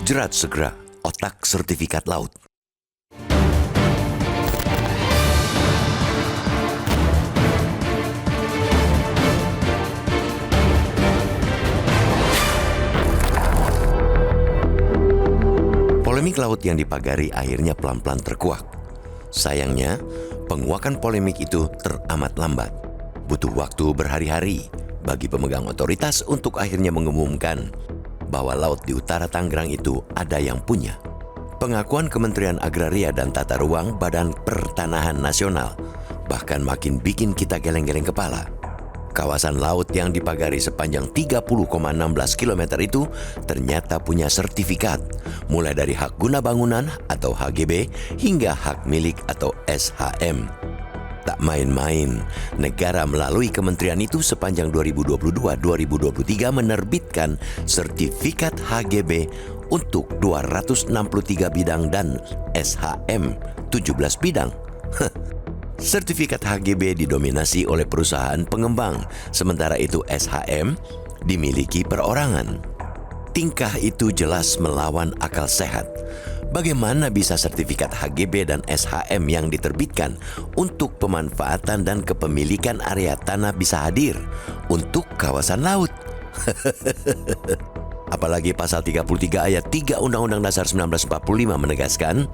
Jerat segera otak sertifikat laut. Polemik laut yang dipagari akhirnya pelan-pelan terkuak. Sayangnya, penguakan polemik itu teramat lambat. Butuh waktu berhari-hari bagi pemegang otoritas untuk akhirnya mengumumkan bahwa laut di utara Tangerang itu ada yang punya. Pengakuan Kementerian Agraria dan Tata Ruang Badan Pertanahan Nasional bahkan makin bikin kita geleng-geleng kepala. Kawasan laut yang dipagari sepanjang 30,16 km itu ternyata punya sertifikat, mulai dari hak guna bangunan atau HGB hingga hak milik atau SHM. Tak main-main, negara melalui kementerian itu sepanjang 2022-2023 menerbitkan sertifikat HGB untuk 263 bidang dan SHM 17 bidang. Sertifikat HGB didominasi oleh perusahaan pengembang, sementara itu SHM dimiliki perorangan. Tingkah itu jelas melawan akal sehat. Bagaimana bisa sertifikat HGB dan SHM yang diterbitkan untuk pemanfaatan dan kepemilikan area tanah bisa hadir untuk kawasan laut? Apalagi pasal 33 ayat 3 Undang-Undang Dasar 1945 menegaskan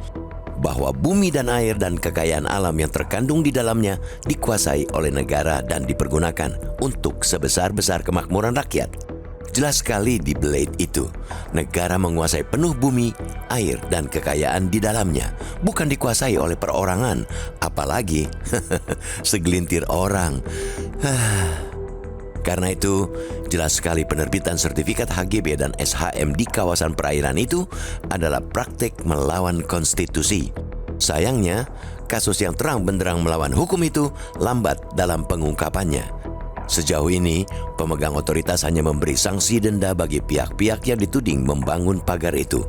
bahwa bumi dan air dan kekayaan alam yang terkandung di dalamnya dikuasai oleh negara dan dipergunakan untuk sebesar-besar kemakmuran rakyat. Jelas sekali di Blade itu, negara menguasai penuh bumi, air, dan kekayaan di dalamnya, bukan dikuasai oleh perorangan, apalagi segelintir orang. Karena itu, jelas sekali penerbitan sertifikat HGB dan SHM di kawasan perairan itu adalah praktik melawan konstitusi. Sayangnya, kasus yang terang benderang melawan hukum itu lambat dalam pengungkapannya. Sejauh ini, pemegang otoritas hanya memberi sanksi denda bagi pihak-pihak yang dituding membangun pagar itu.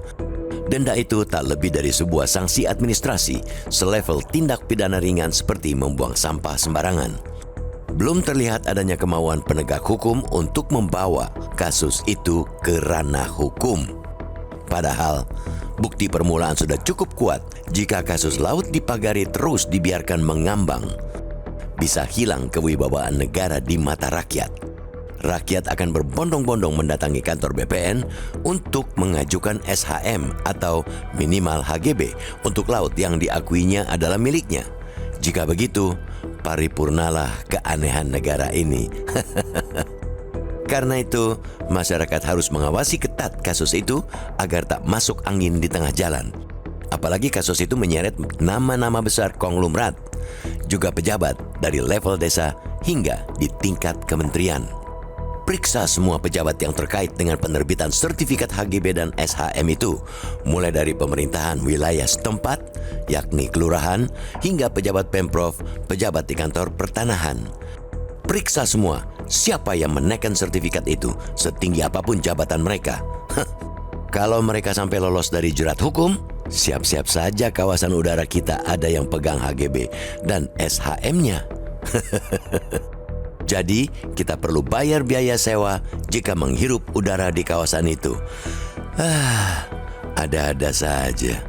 Denda itu tak lebih dari sebuah sanksi administrasi selevel tindak pidana ringan seperti membuang sampah sembarangan. Belum terlihat adanya kemauan penegak hukum untuk membawa kasus itu ke ranah hukum. Padahal, bukti permulaan sudah cukup kuat jika kasus laut dipagari terus dibiarkan mengambang. Bisa hilang kewibawaan negara di mata rakyat. Rakyat akan berbondong-bondong mendatangi kantor BPN untuk mengajukan SHM atau minimal HGB untuk laut yang diakuinya adalah miliknya. Jika begitu, paripurnalah keanehan negara ini. Karena itu, masyarakat harus mengawasi ketat kasus itu agar tak masuk angin di tengah jalan. Apalagi kasus itu menyeret nama-nama besar konglomerat, juga pejabat dari level desa hingga di tingkat kementerian. Periksa semua pejabat yang terkait dengan penerbitan sertifikat HGB dan SHM itu, mulai dari pemerintahan wilayah setempat, yakni kelurahan, hingga pejabat Pemprov, pejabat di kantor pertanahan. Periksa semua siapa yang menaikkan sertifikat itu, setinggi apapun jabatan mereka. Kalau mereka sampai lolos dari jerat hukum, siap-siap saja kawasan udara kita ada yang pegang HGB dan SHM-nya. Jadi, kita perlu bayar biaya sewa jika menghirup udara di kawasan itu. Ada-ada saja.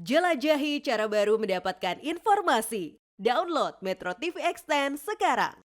Jelajahi cara baru mendapatkan informasi. Download Metro TV Extend sekarang.